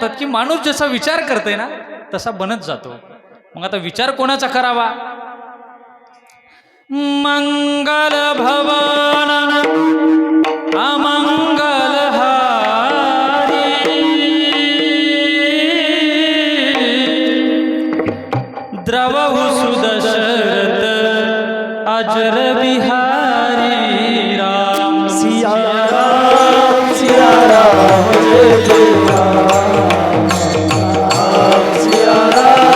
म्हणतात की माणूस जसा विचार करते ना तसा बनत जातो. मग आता विचार कोणाचा करावा? मंगल भवन अमंगल हारी द्रवहु सुदशरथ अजर बिहारी राम सिया राम जय जय राम सिया राम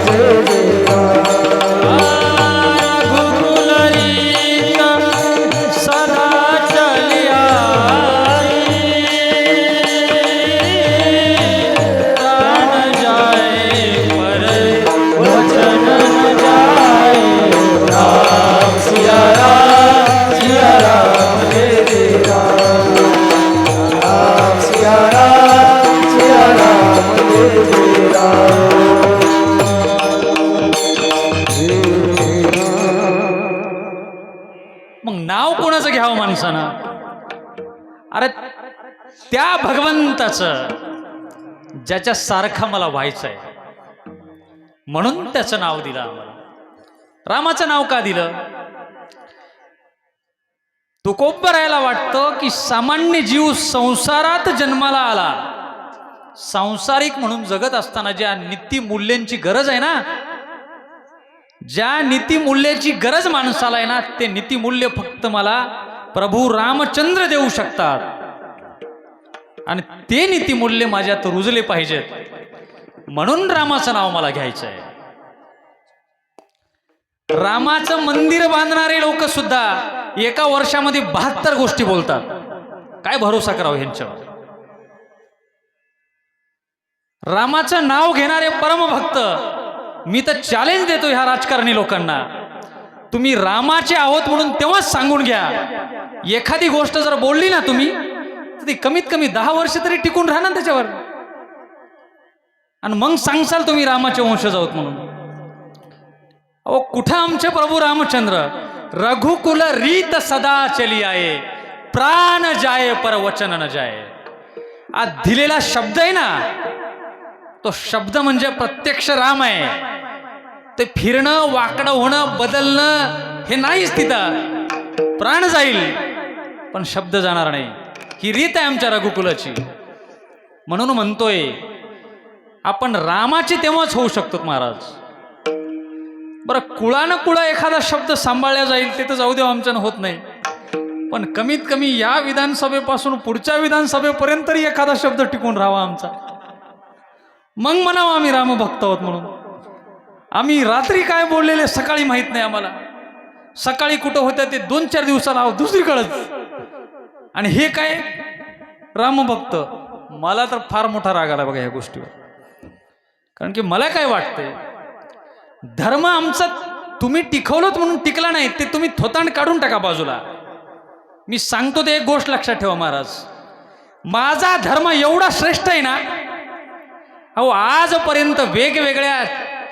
जय जय राम रघुकुल रीत सदा चलिया प्राण जाए पर वचन न जाए राम सिया राम जय जय राम सिया राम जय जय राम मग नाव कोणाचं घ्यावं माणसानं? अरे त्या भगवंताचं ज्याच्या सारखा मला व्हायचंय म्हणून त्याचं नाव दिलं आम्हाला. रामाचं नाव का दिलं? तुकोबरायला वाटतं की सामान्य जीव संसारात जन्माला आला, सांसारिक म्हणून जगत असताना ज्या नीतिमूल्यांची गरज आहे ना, ज्या नीतिमूल्याची गरज माणसाला आहे ना, ते नीतिमूल्य फक्त मला प्रभू रामचंद्र देऊ शकतात. आणि ते नीतिमूल्य माझ्यात रुजले पाहिजेत म्हणून रामाचं नाव मला घ्यायचं आहे. रामाचं मंदिर बांधणारे लोक सुद्धा एका वर्षामध्ये 72 गोष्टी बोलतात. काय भरोसा करावं ह्यांच्यावर? रामाचं नाव घेणारे परमभक्त, मी तर चॅलेंज देतो ह्या राजकारणी लोकांना, तुम्ही रामाचे आहोत म्हणून तेव्हाच सांगून घ्या. एखादी गोष्ट जर बोलली ना तुम्ही तर ती कमीत कमी 10 वर्ष तरी टिकून राहा ना त्याच्यावर, आणि मग सांगसाल तुम्ही रामाचे वंशज आहोत म्हणून. अहो कुठं आमचे प्रभू रामचंद्र? रघुकुल रीत सदा चली आये प्राण जाए पर वचन न जाए. आज दिलेला शब्द आहे ना, तो शब्द म्हणजे प्रत्यक्ष राम आहे. ते फिरणं, वाकडं होणं, बदलणं हे नाहीच. तिथं प्राण जाईल पण शब्द जाणार नाही. ही रीत आहे आमच्या रघुकुलाची. म्हणून म्हणतोय आपण रामाचे तेव्हाच होऊ शकतो महाराज. बरं कुळानं कुळा एखादा शब्द सांभाळला जाईल ते तर जाऊ देऊ, आमच्यानं होत नाही. पण कमीत कमी या विधानसभेपासून पुढच्या विधानसभेपर्यंत तरी एखादा शब्द टिकून राहावा आमचा. मग म्हणावं आम्ही रामभक्त आहोत म्हणून. आम्ही रात्री काय बोललेले सकाळी माहित नाही आम्हाला. सकाळी कुठं होतं ते 2-4 दिवसाला दुसरीकडेच. आणि हे काय रामभक्त. मला तर फार मोठा राग आला बघा ह्या गोष्टीवर. कारण की मला काय वाटतंय, धर्म आमचा तुम्ही टिकवलंत म्हणून टिकला नाही, ते तुम्ही थोतांड काढून टाका बाजूला. मी सांगतो ते एक गोष्ट लक्षात ठेवा महाराज, माझा धर्म एवढा श्रेष्ठ आहे ना, अहो आजपर्यंत वेगवेगळ्या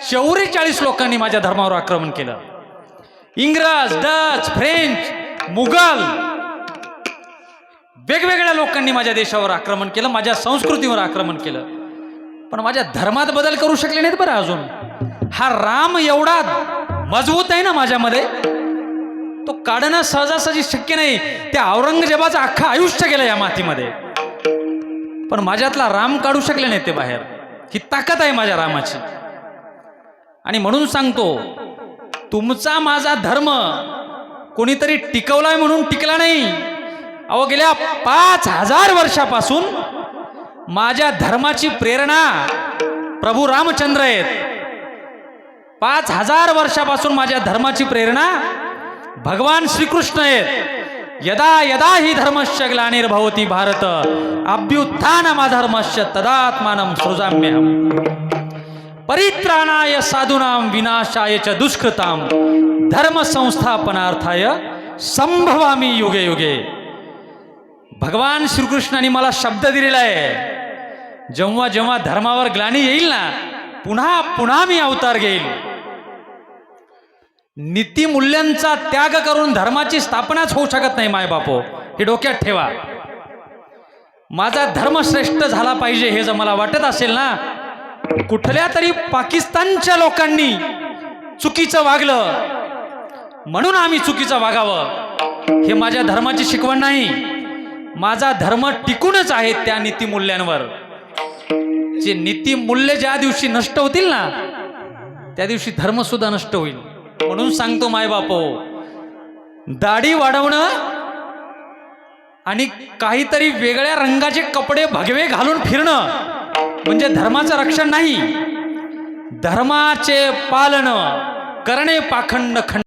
44 लोकांनी माझ्या धर्मावर आक्रमण केलं. इंग्रज, डच, फ्रेंच, मुघल, वेगवेगळ्या लोकांनी माझ्या देशावर आक्रमण केलं, माझ्या संस्कृतीवर आक्रमण केलं, पण माझ्या धर्मात बदल करू शकले नाहीत बरं अजून. हा राम एवढा मजबूत आहे ना माझ्यामध्ये, तो काढणं सहजासहजी शक्य नाही. त्या औरंगजेबाचं अख्खं आयुष्य गेलं या मातीमध्ये, पण माझ्यातला राम काढू शकले नाही ते बाहेर. ही ताकद आहे माझ्या रामाची. आणि म्हणून सांगतो, तुमचा माझा धर्म कोणीतरी टिकवलाय म्हणून टिकला नाही. अहो गेल्या 5000 वर्षापासून माझ्या धर्माची प्रेरणा प्रभू रामचंद्र आहेत. 5000 वर्षापासून माझ्या धर्माची प्रेरणा भगवान श्रीकृष्ण आहेत. यदा यदा हि धर्मस्य ग्लानिर्भवति भारत अभ्युत्थानमधर्मस्य तदात्मानं सृजाम्यहम्. परित्राणाय साधूनां विनाशाय च दुष्कृतां धर्म संस्थापनार्थाय संभवामी युगे युगे. भगवान श्रीकृष्णाने मला शब्द दिलेला आहे, जेव्हा जेव्हा धर्मावर ग्लानी येईल ना, पुन्हा पुन्हा मी अवतार घेईल. नीतिमूल्यांचा त्याग करून धर्माची स्थापनाच होऊ शकत नाही माय बापो, हे डोक्यात ठेवा. माझा धर्म श्रेष्ठ झाला पाहिजे हे जर मला वाटत असेल ना, कुठल्या तरी पाकिस्तानच्या लोकांनी चुकीचं वागलं म्हणून आम्ही चुकीचं वागावं, हे माझ्या धर्माची शिकवण नाही. माझा धर्म टिकूनच आहे त्या नीतिमूल्यांवर. जे नीतिमूल्य ज्या दिवशी नष्ट होतील ना, त्या दिवशी धर्म सुद्धा नष्ट होईल. म्हणून सांगतो मायबापो, दाढी वाढवणं आणि काहीतरी वेगळ्या रंगाचे कपडे भगवे घालून फिरणं म्हणजे धर्माचं रक्षण नाही. धर्माचे पालन करणे पाखंड खंड